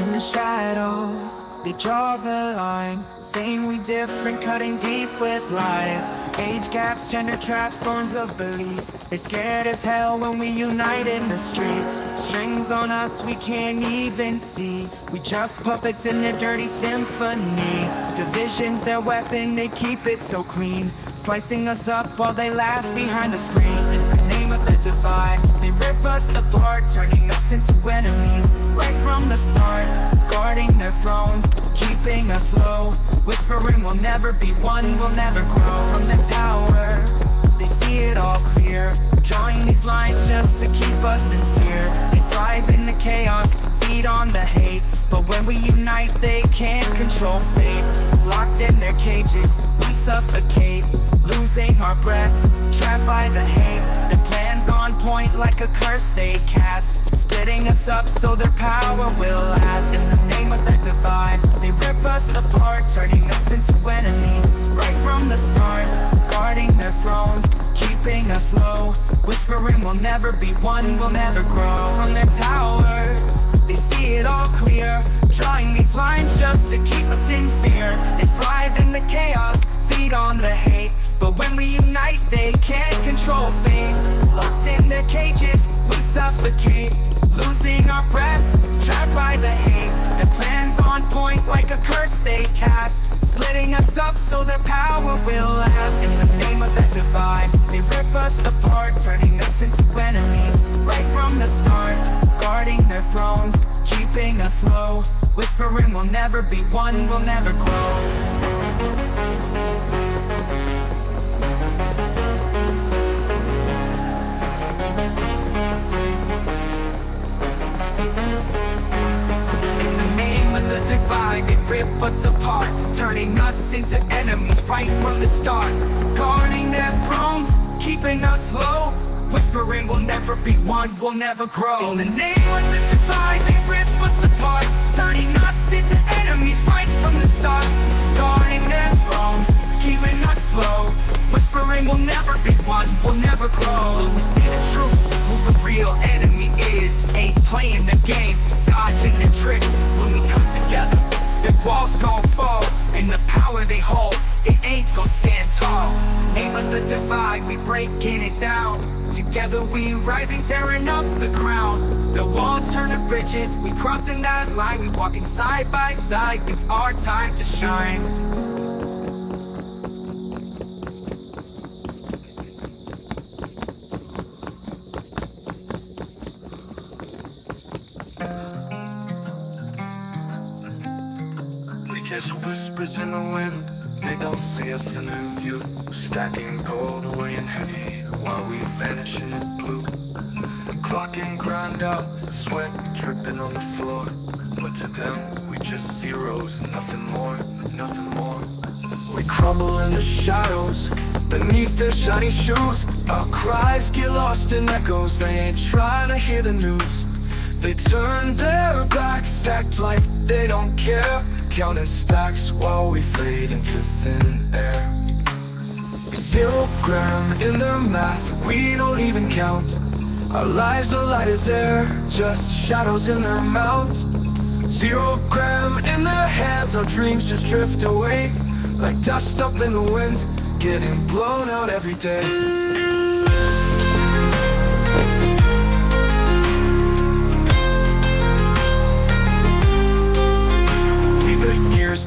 In the shadows, they draw the line, saying we different, cutting deep with lies. Age gaps, gender traps, thorns of belief. They scared as hell when we unite in the streets. Strings on us we can't even see. We just puppets in their dirty symphony. Division's their weapon, they keep it so clean, slicing us up while they laugh behind the screen. In the name of the divide, they rip us apart, turning us into enemies right from the start. Guarding their thrones, keeping us low, whispering we'll never be one, we'll never grow. From the towers, they see it all clear, drawing these lines just to keep us in fear. They thrive in the chaos, feed on the hate, but when we unite they can't control fate. Locked in their cages, we suffocate, losing our breath, trapped by the hate. Their plans on point like a curse they cast, splitting us up so their power will last. In the name of the divide, they rip us apart, turning us into enemies right from the start. Guarding their thrones, keeping us low, whispering we'll never be one, we'll never grow. From their towers, they see it all clear, drawing these lines just to keep us in fear. They thrive in the chaos, feed on the hate, but when we unite they can't control fate. Locked in their cages, we suffocate, losing our breath, trapped by the hate. Their plans on point like a curse they cast, splitting us up so their power will last. In the name of the divide, they rip us apart, turning us into enemies right from the start. Guarding their thrones, keeping us low, whispering we'll never be one, we'll never grow. They rip us apart, turning us into enemies right from the start. Guarding their thrones, keeping us low, whispering we'll never be one, we'll never grow. In the name of the divide, they rip us apart, turning us into enemies right from the start. Guarding their thrones, keeping us low, whispering we'll never be one, we'll never grow. We see the truth, who the real enemy is, ain't playing the game, dodging their tricks. When we come together, their walls gon' fall, and the power they hold, it ain't gon' stand tall. Name of the divide, we breaking it down. Together we rising, tearing up the ground. The walls turn to bridges, we crossing that line. We walking side by side, it's our time to shine. Just whispers in the wind, they don't see us in the view. Stacking gold away and heavy while we vanish in the blue. Clock and grind out, sweat dripping on the floor. But to them, we just zeros, nothing more, nothing more. We crumble in the shadows, beneath their shiny shoes. Our cries get lost in echoes, they ain't trying to hear the news. They turn their backs, act like they don't care, counting stacks while we fade into thin air. 0 gram in their math, we don't even count. Our lives are light as air, just shadows in their mouth. 0 gram in their hands, our dreams just drift away, like dust up in the wind, getting blown out every day.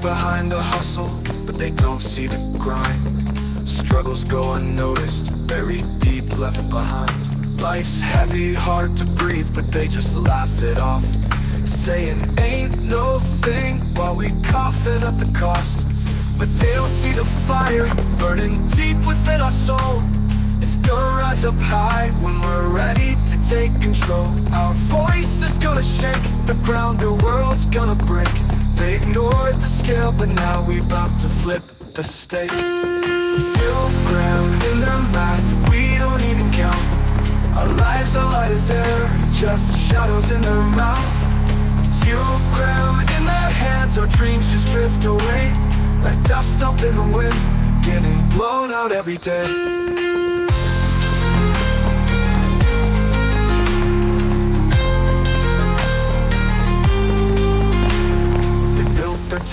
Behind the hustle, but they don't see the grind. Struggles go unnoticed, buried deep, left behind. Life's heavy, hard to breathe, but they just laugh it off, saying ain't no thing while we coughin' up the cost. But they don't see the fire burning deep within our soul. It's gonna rise up high when we're ready to take control. Our voice is gonna shake the ground, the world's gonna break. They ignored the scale, but now we about to flip the stake. 0 gram in their math, we don't even count. Our lives are light as air, just shadows in their mouth. 0 gram in their hands, our dreams just drift away, like dust up in the wind, getting blown out every day.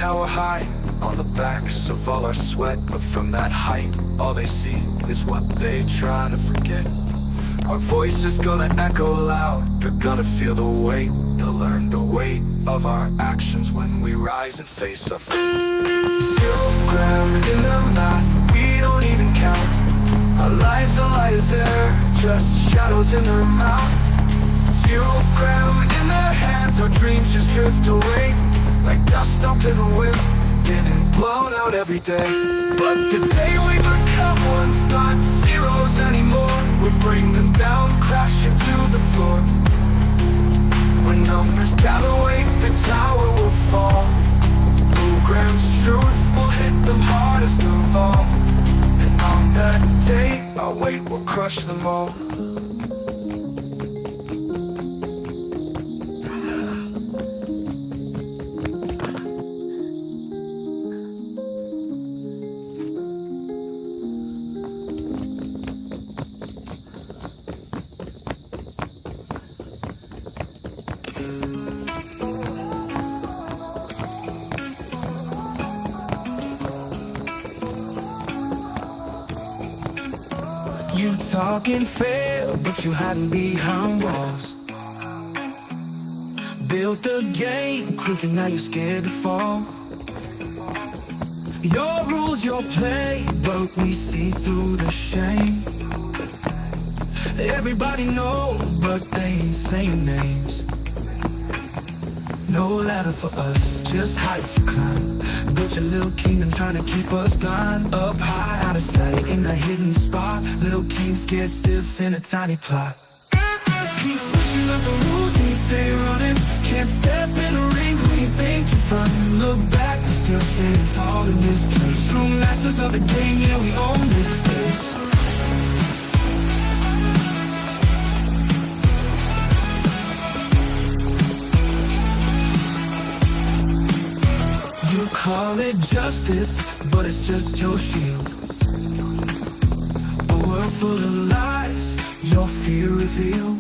tower high on the backs of all our sweat. But from that height, all they see is what they trying to forget. Our voice is gonna echo loud. They're gonna feel the weight. They'll learn the weight of our actions when we rise and face our fate. 0 ground in the math, we don't even count. Our lives are light as air, just shadows in their mouths. 0 ground in their hands, our dreams just drift away like dust up in the wind, getting blown out every day. But the day we become one's not zeros anymore. We bring them down, crashing to the floor. When numbers gather weight, the tower will fall. Program's truth will hit them hardest of all. And on that day, our weight will crush them all. You talking fair, but you hiding behind walls. Built the game, crooked, now you're scared to fall. Your rules, your play, but we see through the shame. Everybody knows, but they ain't saying names. No ladder for us, just heights to climb. Built your little kingdom trying to keep us blind. Up high, out of sight, in a hidden spot. Little king scared stiff in a tiny plot. Keep switching up the rules, we stay running. Can't step in the ring, who you think you're frontin'? Look back, we're still standing tall in this place. True masters of the game, yeah, we own this space. You call it justice, but it's just your shield. A world full of lies, your fear revealed.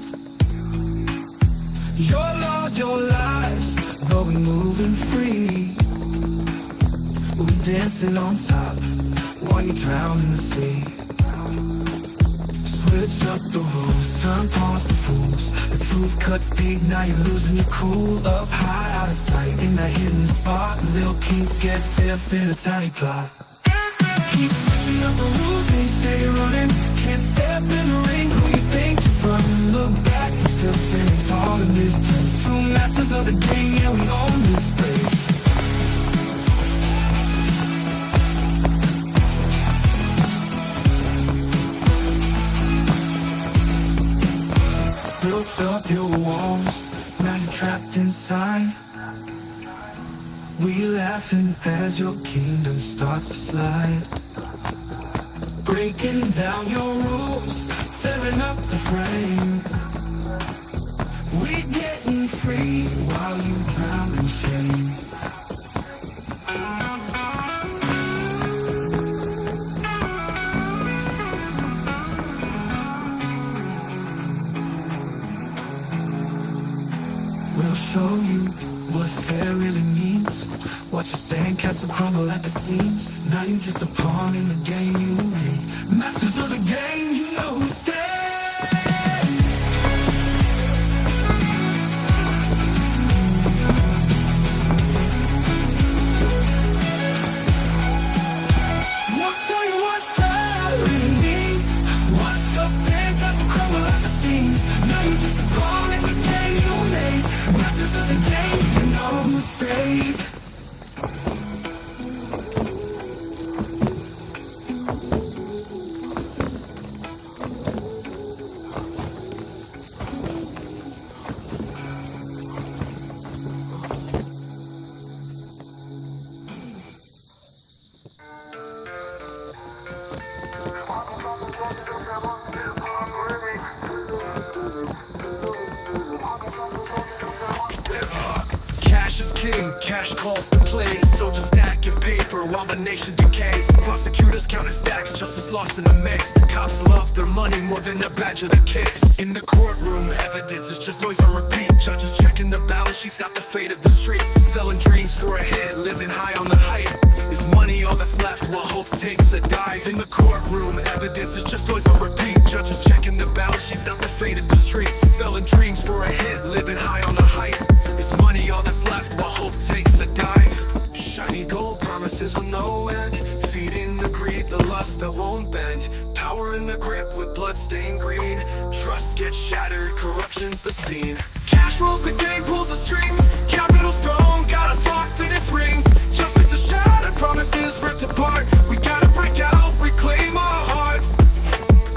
Your laws, your lies, but we moving free. We dancing on top, while you drown in the sea. Switch up the rules, turn pawns to fools. The truth cuts deep, now you're losing your cool. Up high, out of sight, in that hidden spot. Little kings get stiff in a tiny plot. Keep switching up the rules, we stay running. Can't step in the ring, who you think you're from? Look back, you're still standing tall in this place. True masters of the game, yeah, we own this space. Built up your walls, now you're trapped inside. We laughing as your kingdom starts to slide. Breaking down your rules, tearing up the frame. We getting free while you drown in shame. We'll show you what fair really means. Watch your sandcastle crumble at the seams. Now you're just a pawn in the game you made. Masters of the game, you know who stands. What's all you want fair really means. Watch your sandcastle crumble at the seams. Now you're just a pawn in the game you made. Masters of the game, you know who stayed. king, cash calls the plays. Soldiers stacking paper while the nation decays. Prosecutors counting stacks, justice lost in the mix. Cops love their money more than their badge of the kicks. In the courtroom, evidence is just noise on repeat. Judges checking the balance sheets, not the fate of the streets. Selling dreams for a hit, living high on the hype. Is money all that's left while hope takes a dive? In the courtroom, evidence is just noise on repeat. Judges checking the balance sheets, not the fate of the streets. Selling dreams for a hit, living high on the hype. Is money all that's left while hope takes a dive? Shiny gold promises with no end, feeding the greed, the lust that won't bend. Power in the grip with blood-stained greed. Trust gets shattered, corruption's the scene. Cash rolls the game, pulls the strings. Capital's throne, got us locked in its rings. Justice is shattered, promises ripped apart. We gotta break out, reclaim our heart.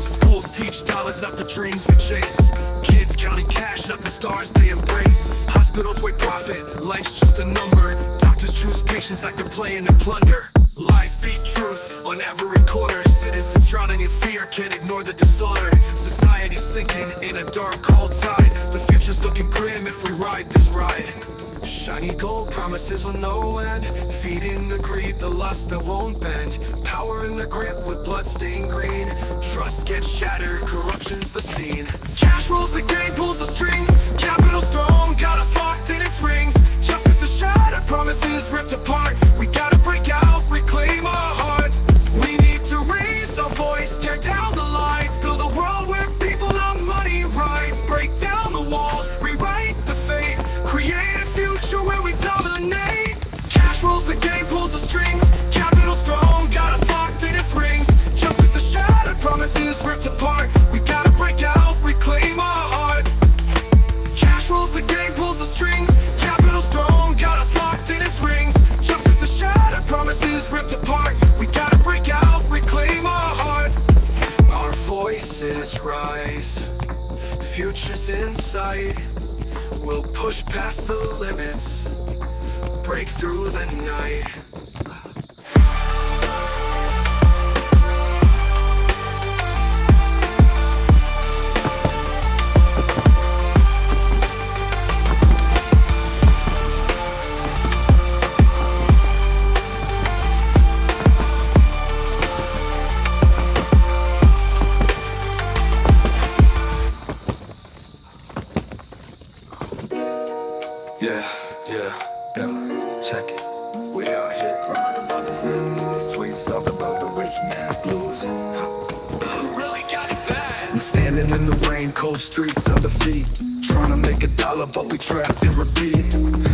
Schools teach dollars, not the dreams we chase. Kids counting cash, not the stars they embrace. Hospitals weigh profit, life's just a number. Doctors choose patients like they're playing to plunder. Lies beat truth on every corner. Citizens drowning in fear, can't ignore the dishonor. Society's sinking in a dark, cold tide. The future's looking grim if we ride this ride. Shiny gold promises with no end, feeding the greed, the lust that won't bend. Power in the grip with blood-stained greed. Trust gets shattered, corruption's the scene. Cash rolls the game, pulls the strings. Capital's throne, got us locked in its rings. Justice is shattered, promises ripped apart. We gotta break out, reclaim our heart. We need to raise our voice, tear down the lies. Build a world where people, not money, rise. Break down the walls, rewrite the fate. Create a future where we dominate. Cash rolls the game, pulls the strings. Capital's throne, got us locked in its rings. Justice is shattered, promises ripped apart. We gotta break out, reclaim our heart. Cash rolls the game, pulls the strings. Capital's throne, got us locked in its rings. Justice is shattered, promises ripped apart. We gotta break out, reclaim our heart. Our voices rise, future's in sight. We'll push past the limits, break through the night. Jack이. We out here crying about the hood. Sweet talk about the rich man's blues. Who really got it bad? I'm standing in the rain, cold streets of defeat. Trying to make a dollar, but we trapped in repeat.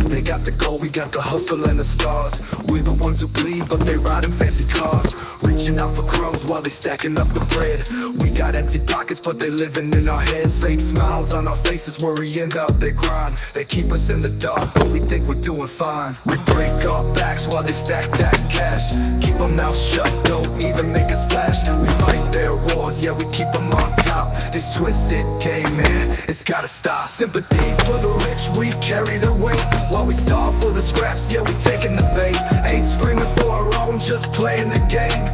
They got the gold, we got the hustle and the stars. We're the ones who bleed, but they ride in fancy cars. Reaching out for crumbs while they stacking up the bread. We got empty pockets, but they living in our heads. Fake smiles on our faces, worrying about their grind. They keep us in the dark, but we think we're doing fine. We break our backs while they stack that cash. Keep them mouth shut, don't even make a splash. We fight their wars, yeah, we keep them on top. This twisted game, man, it's gotta stop. Sympathy for the rich, we carry the weight. While we starve for the scraps, yeah, we taking the bait. Ain't screaming for our own, just playing the game.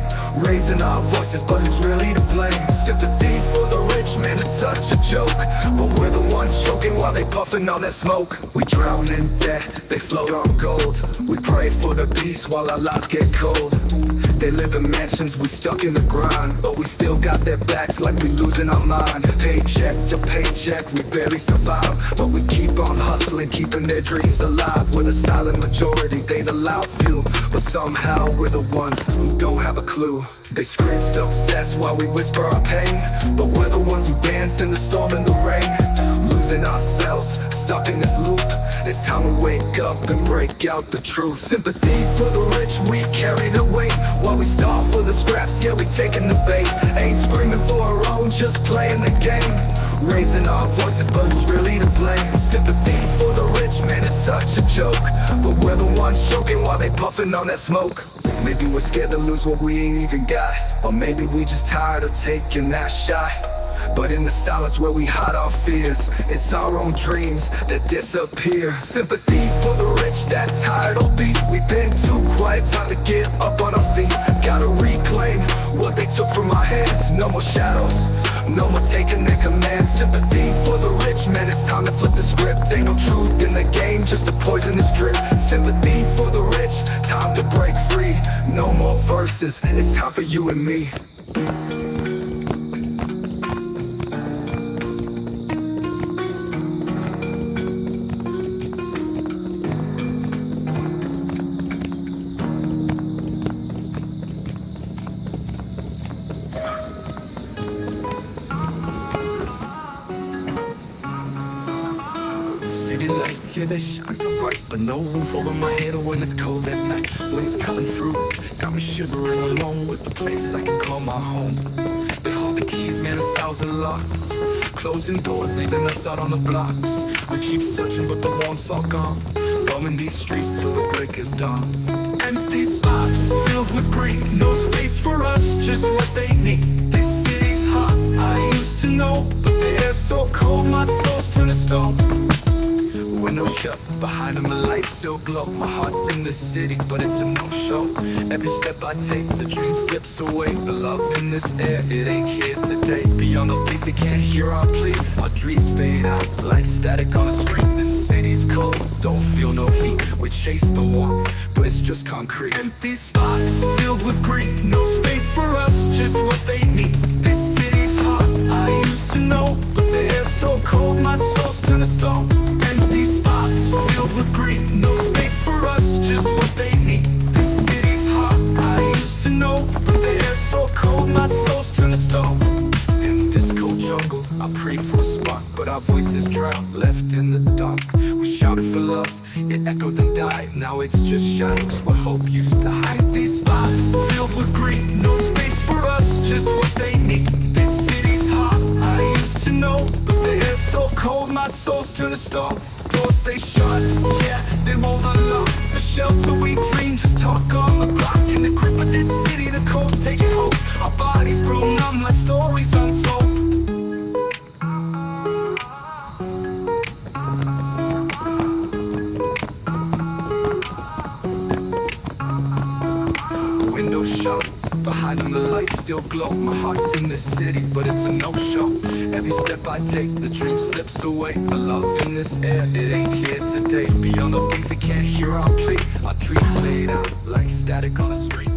Raising our voices, but who's really to blame? Sympathy for the rich, man, it's such a joke. But we're the ones choking while they puffing on that smoke. We drown in debt, they float on gold. We pray for the peace while our lives get cold. They live in mansions, we stuck in the grind. But we still got their backs like we losing our mind. Paycheck to paycheck, we barely survive. But we keep on hustling, keeping their dreams alive. We're the silent majority, they the loud few. But somehow we're the ones who don't have a clue. They scream success while we whisper our pain. But we're the ones who dance in the storm and the rain. Losing ourselves, stuck in this loop. It's time to wake up and break out the truth. Sympathy for the rich, we carry the weight. While we starve for the scraps, yeah, we taking the bait. Ain't screaming for our own, just playing the game. Raising our voices, but who's really to blame? Sympathy for the rich, man, it's such a joke. But we're the ones choking while they puffing on that smoke. Maybe we're scared to lose what we ain't even got. Or maybe we just tired of taking that shot. but in the silence where we hide our fears, it's our own dreams that disappear. Sympathy for the rich, that tidal beat. We've been too quiet, time to get up on our feet. Gotta reclaim what they took from our hands. No more shadows, no more taking their commands. Sympathy for the rich, man, it's time to flip the script. Ain't no truth in the game, just a poisonous drip. Sympathy for the rich, time to break free. No more verses, it's time for you and me. City lights, yeah, they shine so bright, but no roof over my head when it's cold at night. Winds coming through, got me shivering alone. Was the place I can call my home? They hold the keys, man, 1,000 locks. Closing doors, leaving us out on the blocks. We keep searching, but the warmth's all gone. Roaming these streets till the break of dawn. Empty spots, filled with greed. No space for us, just what they need. This city's hot, I used to know, but the air's so cold, my soul's turned to stone. Windows shut, behind them the lights still glow. My heart's in the city, but it's a no-show. Every step I take, the dream slips away. The love in this air, it ain't here today. Beyond those gates, they can't hear our plea. Our dreams fade out, like static on a street. This city's cold, don't feel no heat. We chase the warmth, but it's just concrete. Empty spots, filled with greed. No space for us, just what they need. This city's hot, I used to know, but the air's so cold, my soul's turned to stone. Empty spots, filled with greed. No space for us, just what they need. This city's hot, I used to know, but the air's so cold, my soul's turned to stone. In this cold jungle, I prayed for a spark, but our voices drowned, left in the dark. We shouted for love, it echoed then died. Now it's just shadows where hope used to hide. These spots, filled with greed. No space for us, just what they need. This city's hot, I used to know, but the air's so cold, my soul's turned to stone. Doors stay shut, yeah, they won't unlock. The shelter we dream, just talk on the block. In the grip of this city, the cold's taking hold. Our bodies grow numb like stories untold. Windows shut, behind them the lights still glow. My heart's in the city, but it's a no-show. Every step I take, the dream slips away. The love in this air, it ain't here today. Beyond those gates, they can't hear our plea. Our dreams fade out like static on a street.